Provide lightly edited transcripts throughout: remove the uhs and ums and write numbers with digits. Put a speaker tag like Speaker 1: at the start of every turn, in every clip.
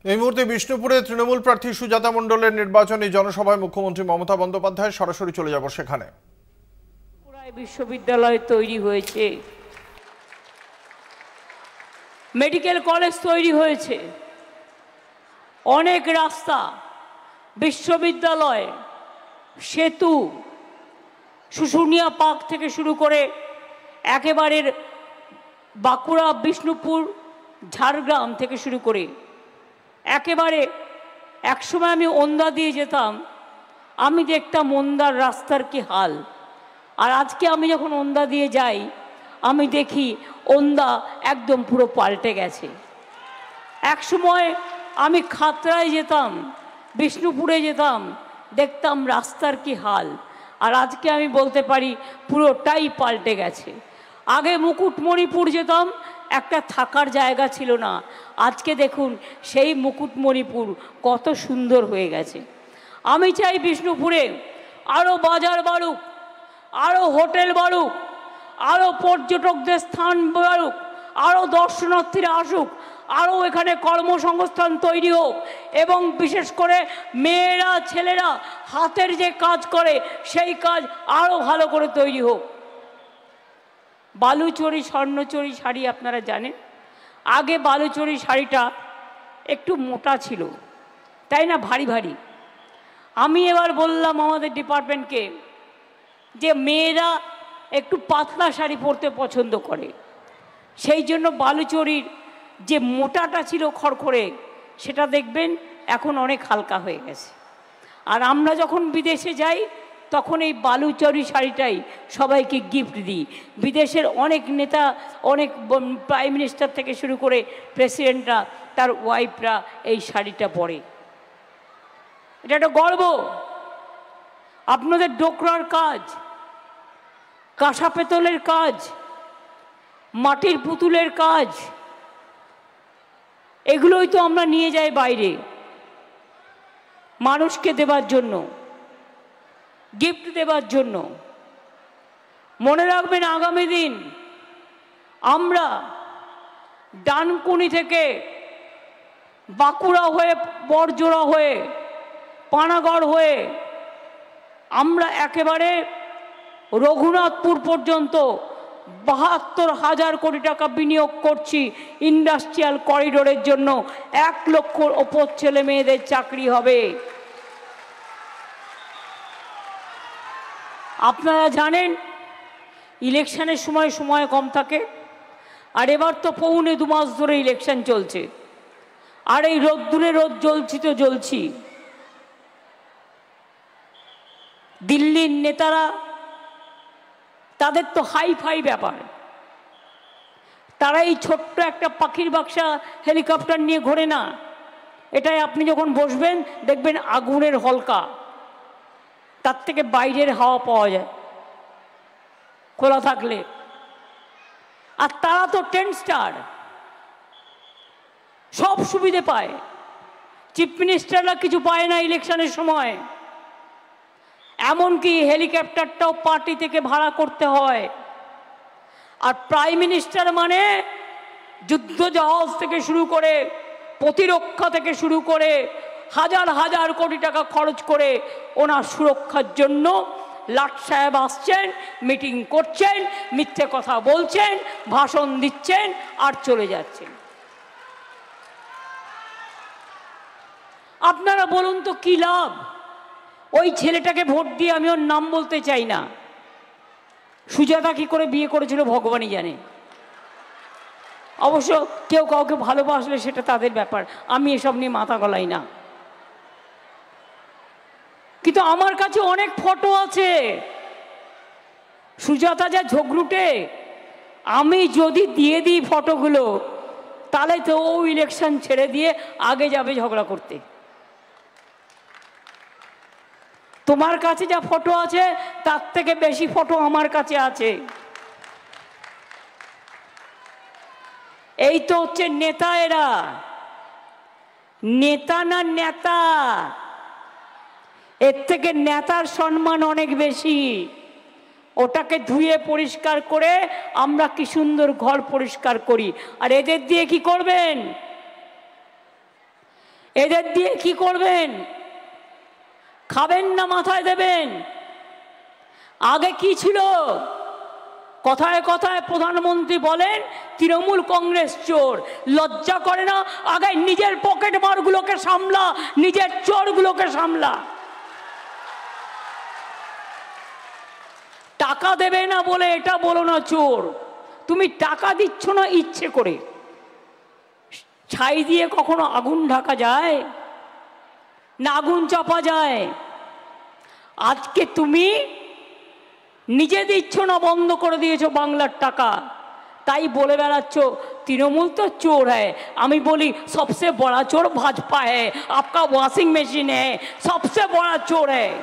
Speaker 1: এই মুহূর্তে বিষ্ণুপুরে তৃণমূল প্রার্থী সুজাতা মণ্ডলের নির্বাচনী জনসভায় মুখ্যমন্ত্রী মমতা বন্দ্যোপাধ্যায় সরাসরি চলে যাব সেখানে।
Speaker 2: বিশ্ববিদ্যালয় তৈরি হয়েছে, মেডিকেল কলেজ তৈরি হয়েছে, অনেক রাস্তা, বিশ্ববিদ্যালয়, সেতু, শুশুনিয়া পার্ক থেকে শুরু করে একেবারে বাঁকুড়া, বিষ্ণুপুর, ঝাড়গ্রাম থেকে শুরু করে একেবারে একসময় আমি ওন্দা দিয়ে যেতাম, আমি দেখতাম ওন্দার রাস্তার কি হাল। আর আজকে আমি যখন ওন্দা দিয়ে যাই আমি দেখি ওন্দা একদম পুরো পাল্টে গেছে। একসময় আমি খাতড়ায় যেতাম, বিষ্ণুপুরে যেতাম, দেখতাম রাস্তার কি হাল। আর আজকে আমি বলতে পারি পুরোটাই পাল্টে গেছে। আগে মুকুটমণিপুর যেতাম, একটা থাকার জায়গা ছিল না। আজকে দেখুন সেই মুকুটমণিপুর কত সুন্দর হয়ে গেছে। আমি চাই বিষ্ণুপুরে আরও বাজার বাড়ুক, আরও হোটেল বাড়ুক, আরও পর্যটকদের স্থান বাড়ুক, আরও দর্শনার্থীরা আসুক, আরও এখানে কর্মসংস্থান তৈরি হোক, এবং বিশেষ করে মেয়েরা, ছেলেরা হাতের যে কাজ করে সেই কাজ আরও ভালো করে তৈরি হোক। বালুচরী, স্বর্ণচরী শাড়ি আপনারা জানেন, আগে বালুচরী শাড়িটা একটু মোটা ছিল, তাই না, ভারী ভারী। আমি এবার বললাম আমাদের ডিপার্টমেন্টকে যে মেয়েরা একটু পাতলা শাড়ি পরতে পছন্দ করে, সেই জন্য বালুচরীর যে মোটাটা ছিল খড়খড়ে, সেটা দেখবেন এখন অনেক হালকা হয়ে গেছে। আর আমরা যখন বিদেশে যাই তখন এই বালুচরী শাড়িটাই সবাইকে গিফট দিই। বিদেশের অনেক নেতা, অনেক প্রাইম মিনিস্টার থেকে শুরু করে প্রেসিডেন্টরা, তার ওয়াইফরা এই শাড়িটা পরে। এটা একটা গর্ব। আপনাদের ডোকরার কাজ, কাঁসা পেতলের কাজ, মাটির পুতুলের কাজ, এগুলোই তো আমরা নিয়ে যাই বাইরে মানুষকে দেবার জন্য, গিফট দেবার জন্য। মনে রাখবেন আগামী দিন আমরা ডানকুনি থেকে বাঁকুড়া হয়ে, বড়জোড়া হয়ে, পানাগড় হয়ে আমরা একেবারে রঘুনাথপুর পর্যন্ত ৭২,০০০ কোটি টাকা বিনিয়োগ করছি ইন্ডাস্ট্রিয়াল করিডোরের জন্য। ১ লক্ষর ওপর ছেলে মেয়েদের চাকরি হবে। আপনারা জানেন ইলেকশনের সময় কম থাকে, আর এবার তো পৌনে ২ মাস ধরে ইলেকশন চলছে, আর এই রোদ্দুরে রোদ জ্বলছি। দিল্লির নেতারা, তাদের তো হাই ব্যাপার, তারা এই ছোট্ট একটা পাখির বাক্সা হেলিকপ্টার নিয়ে ঘোরে না। এটাই আপনি যখন বসবেন দেখবেন আগুনের হলকা, তার থেকে বাইরের হাওয়া পাওয়া যায় খোলা থাকলে। আর তারা তো 10 স্টার, সব সুবিধে পায়। চিফ মিনিস্টাররা কিছু পায় না ইলেকশনের সময়, এমনকি হেলিকপ্টারটাও পার্টি থেকে ভাড়া করতে হয়। আর প্রাইম মিনিস্টার মানে যুদ্ধ জাহাজ থেকে শুরু করে, প্রতিরক্ষা থেকে শুরু করে ১,০০০ কোটি টাকা খরচ করে ওনার সুরক্ষার জন্য লাট সাহেব আসছেন, মিটিং করছেন, মিথ্যে কথা বলছেন, ভাষণ দিচ্ছেন আর চলে যাচ্ছেন। আপনারা বলুন তো কি লাভ? ওই ছেলেটাকে ভোট দিয়ে, আমি ওর নাম বলতে চাই না, সুজাতা কি করে বিয়ে করেছিল ভগবানই জানে। অবশ্য কেউ কাউকে ভালোবাসলে সেটা তাদের ব্যাপার, আমি এসব নিয়ে মাথা গলাই না। কিন্তু আমার কাছে অনেক ফটো আছে। সুজাতা যা ঝগড়ুটে, আমি যদি দিয়ে দিই ফটোগুলো, তাহলে তো ও ইলেকশন ছেড়ে দিয়ে আগে যাবে ঝগড়া করতে। তোমার কাছে যা ফটো আছে তার থেকে বেশি ফটো আমার কাছে আছে। এই তো হচ্ছে নেতা, এরা নেতা না নেতা, এর থেকে নেতার সম্মান অনেক বেশি। ওটাকে ধুয়ে পরিষ্কার করে আমরা কি সুন্দর ঘর পরিষ্কার করি, আর এদের দিয়ে কি করবেন? এদের দিয়ে কি করবেন? খাবেন না মাথায় দেবেন? আগে কি ছিল? কথায় কথায় প্রধানমন্ত্রী বলেন তৃণমূল কংগ্রেস চোর। লজ্জা করে না? আগে নিজের পকেট মারগুলোকে সামলা, নিজের চোরগুলোকে সামলা। টাকা দেবে না বলে এটা বলো না চোর। তুমি টাকা দিচ্ছ না ইচ্ছে করে। ছাই দিয়ে কখনো আগুন ঢাকা যায় না? আগুন চাপা যায়? আজকে তুমি নিজে দিচ্ছ না, বন্ধ করে দিয়েছো বাংলার টাকা, তাই বলে বেড়াচ্ছ তৃণমূল তো চোর হ্যায়। আমি বলি সবসে বড়া চোর ভাজপা হ্যায়, আপকা ওয়াশিং মেশিন হ্যায়, সবসে বড়া চোর হ্যায়।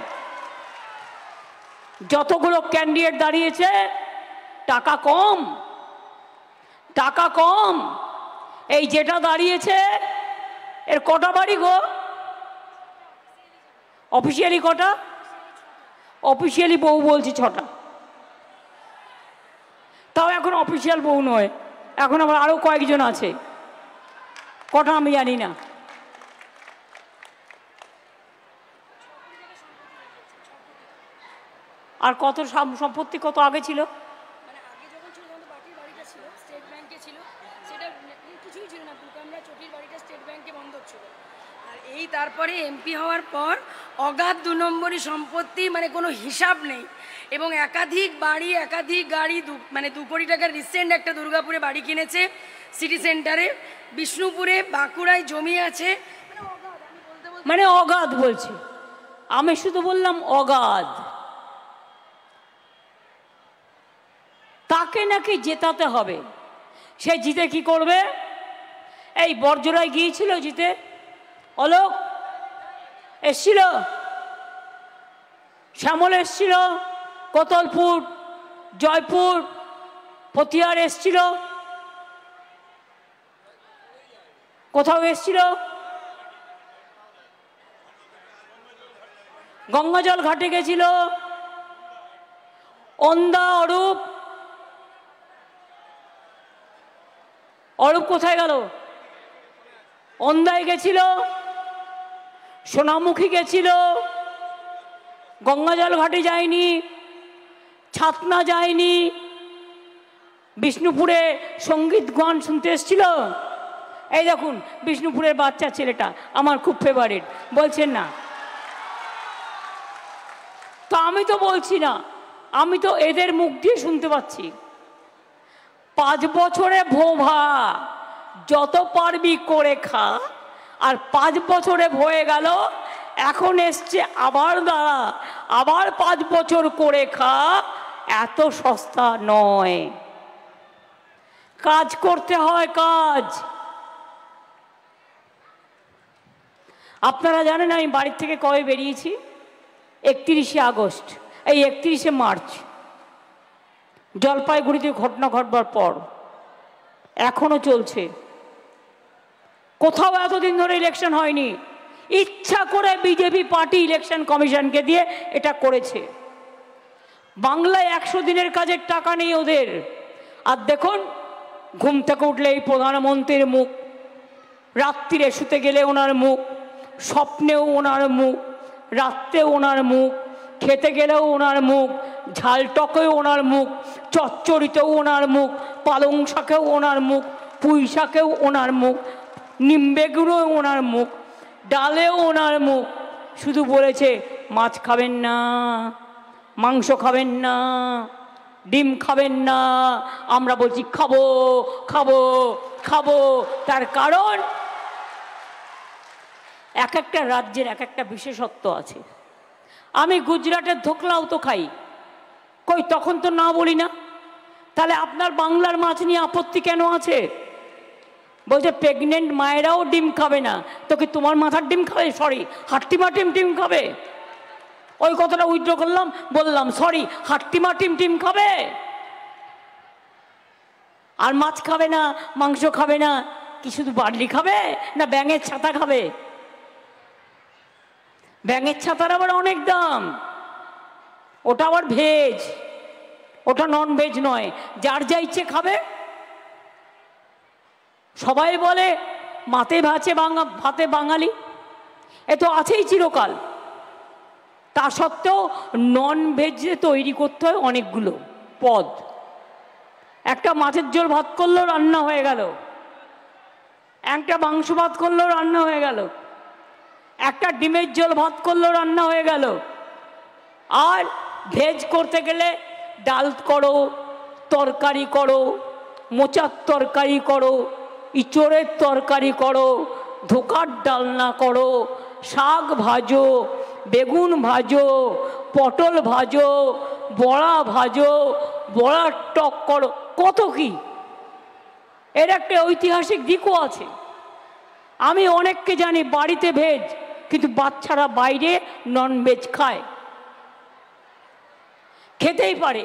Speaker 2: যতগুলো ক্যান্ডিডেট দাঁড়িয়েছে টাকা কম, টাকা কম। এই যেটা দাঁড়িয়েছে এর কটা বাড়ি গো? অফিসিয়ালি কটা? অফিসিয়ালি বউ বলছি 6টা, তাও এখন অফিসিয়াল বউ নয়, এখন আমার আরো কয়েকজন আছে, কটা আমি জানি না। আর কত সম্পত্তি কত আগে ছিল?
Speaker 3: মানে আগে যখন ছিল তখন তো বাটির বাড়িটা ছিল, স্টেট ব্যাংকে ছিল, সেটা কিছুই ছিল না, দুকামরা চটির বাড়িটা স্টেট ব্যাংকে বন্ধক ছিল। আর এই তারপরে এমপি হওয়ার পর অগাধ 2 নম্বরই সম্পত্তি, মানে কোনো হিসাব নেই, এবং একাধিক বাড়ি একাধিক গাড়ি, মানে 2 কোটি টাকার রিসেন্ট একটা দুর্গাপুরে বাড়ি কিনেছে সিটি সেন্টারে, বিষ্ণুপুরে, বাঁকুড়ায় জমি আছে,
Speaker 2: মানে অগাধ বলছি, আমি শুধু বললাম অগাধ। তাকে নাকি জেতাতে হবে। সে জিতে কি করবে? এই বর্জরায় গিয়েছিল জিতে, অলোক এসছিল, শ্যামল এসছিল, কোতলপুর, জয়পুর, পতিয়ার এসছিল, কোথাও এসছিল, গঙ্গাজল ঘাটে গেছিল, অন্দা, অরূপ, অরূপ কোথায় গেল? অন্দায় গেছিল, সোনামুখী গেছিল, গঙ্গাজল ঘাটে যায়নি, ছাতনা যায়নি, বিষ্ণুপুরে সঙ্গীত গান শুনতে এসেছিল। এই দেখুন বিষ্ণুপুরের বাচ্চা ছেলেটা আমার খুব ফেভারিট, বলছেন না? তো আমি তো বলছি না, আমি তো এদের মুখ দিয়ে শুনতে পাচ্ছি। 5 বছরে ভোভা, যত পারবি করে খা। আর 5 বছরে হয়ে গেল, এখন এসছে আবার দাঁড়া, আবার 5 বছর করে খা। এত সস্তা নয়, কাজ করতে হয়, কাজ। আপনারা জানেন আমি বাড়ির থেকে কবে বেরিয়েছি? 31শে আগস্ট, এই 31শে মার্চ জলপাইগুড়িতে ঘটনা ঘটবার পর এখনো চলছে। কোথাও এতদিন ধরে ইলেকশন হয়নি। ইচ্ছা করে বিজেপি পার্টি ইলেকশন কমিশনকে দিয়ে এটা করেছে। বাংলায় 100 দিনের কাজের টাকা নেই ওদের। আর দেখুন, ঘুম থেকে উঠলে এই প্রধানমন্ত্রীর মুখ, রাত্রিরে শুতে গেলে ওনার মুখ, স্বপ্নেও ওনার মুখ, রাত্রেও ওনার মুখ, খেতে গেলেও ওনার মুখ, ঝাল টকেও ওনার মুখ, চচ্চড়িতেও ওনার মুখ, পালং শাকেও ওনার মুখ, পুঁই শাকেও ওনার মুখ, নিমবেগুড়েও ওনার মুখ, ডালেও ওনার মুখ। শুধু বলেছে মাছ খাবেন না, মাংস খাবেন না, ডিম খাবেন না। আমরা বলছি খাবো খাবো খাবো। তার কারণ এক একটা রাজ্যের এক একটা বিশেষত্ব আছে। আমি গুজরাটের ধোকলাও তো খাই, কই তখন তো না বলি না। তাহলে আপনার বাংলার মাছ নিয়ে আপত্তি কেন আছে? বলছে প্রেগনেন্ট মায়েরাও ডিম খাবে না, তো কি তোমার মাথার ডিম খাবে? সরি, হাট্টিমা ডিম খাবে? ওই কথাটা উইথড্র করলাম, বললাম সরি, হাট্টিমা ডিম খাবে? আর মাছ খাবে না, মাংস খাবে না, কি শুধু বার্লি খাবে না ব্যাঙের ছাতা খাবে? ব্যাঙের ছাতার আবার অনেক দাম, ওটা আবার ভেজ, ওটা নন ভেজ নয়। যার যা ইচ্ছে খাবে। সবাই বলে ভাতে বাঙালি, এ তো আছেই চিরকাল। তা সত্ত্বেও নন ভেজে তৈরি করতে হয় অনেকগুলো পদ। একটা মাছের ঝোল ভাত করলেও রান্না হয়ে গেল, একটা মাংস ভাত করলেও রান্না হয়ে গেল, একটা ডিমের ঝোল ভাত করলেও রান্না হয়ে গেল। আর ভেজ করতে গেলে ডাল করো, তরকারি করো, মোচার তরকারি করো, ইঁচড়ের তরকারি করো, ধোকার ডালনা করো, শাক ভাজো, বেগুন ভাজো, পটল ভাজো, বড়া ভাজো, বড়ার টক করো, কত কি। এর একটা ঐতিহাসিক দিকও আছে। আমি অনেককে জানি বাড়িতে ভেজ, কিন্তু বাচ্চারা বাইরে নন ভেজ খায়, খেতেই পারে,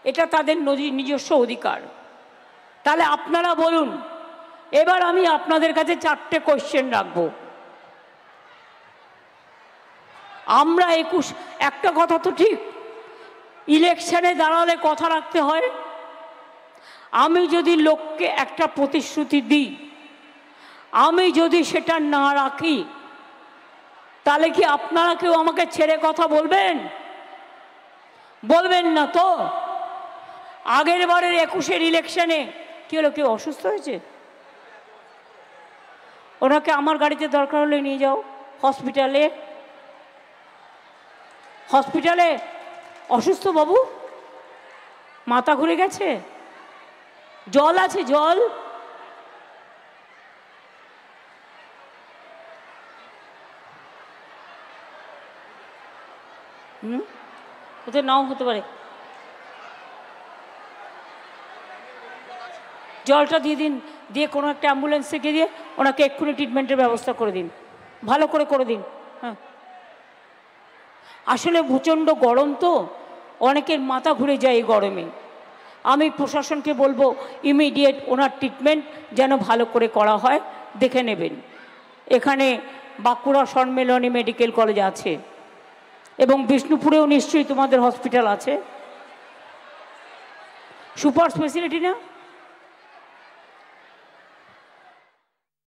Speaker 2: এটা তাদের নিজস্ব অধিকার। তাহলে আপনারা বলুন, এবার আমি আপনাদের কাছে 4টে কোশ্চেন রাখবো। আমরা একটা কথা তো ঠিক, ইলেকশনে দাঁড়ালে কথা রাখতে হয়। আমি যদি লোককে একটা প্রতিশ্রুতি দিই, আমি যদি সেটা না রাখি, তাহলে কি আপনারা কেউ আমাকে ছেড়ে কথা বলবেন? বলবেন না তো? আগের বারের 21-এর ইলেকশনে কি হলো, কেউ অসুস্থ হয়েছে, ওনাকে আমার গাড়িতে দরকার হলে নিয়ে যাও হসপিটালে। অসুস্থ বাবু, মাথা ঘুরে গেছে, জল আছে, জল। ওতে নাও হতে পারে, জলটা দিয়ে দিন, দিয়ে কোনো একটা অ্যাম্বুলেন্স থেকে দিয়ে ওনাকে এক্ষুনি ট্রিটমেন্টের ব্যবস্থা করে দিন, ভালো করে দিন। হ্যাঁ, আসলে প্রচণ্ড গরম তো, অনেকের মাথা ঘুরে যায় এই গরমে। আমি প্রশাসনকে বলবো ইমিডিয়েট ওনার ট্রিটমেন্ট যেন ভালো করে করা হয়, দেখে নেবেন। এখানে বাঁকুড়া সম্মেলনী মেডিকেল কলেজ আছে, এবং বিষ্ণুপুরেও নিশ্চয়ই তোমাদের হসপিটাল আছে, সুপার স্পেশালিটি না?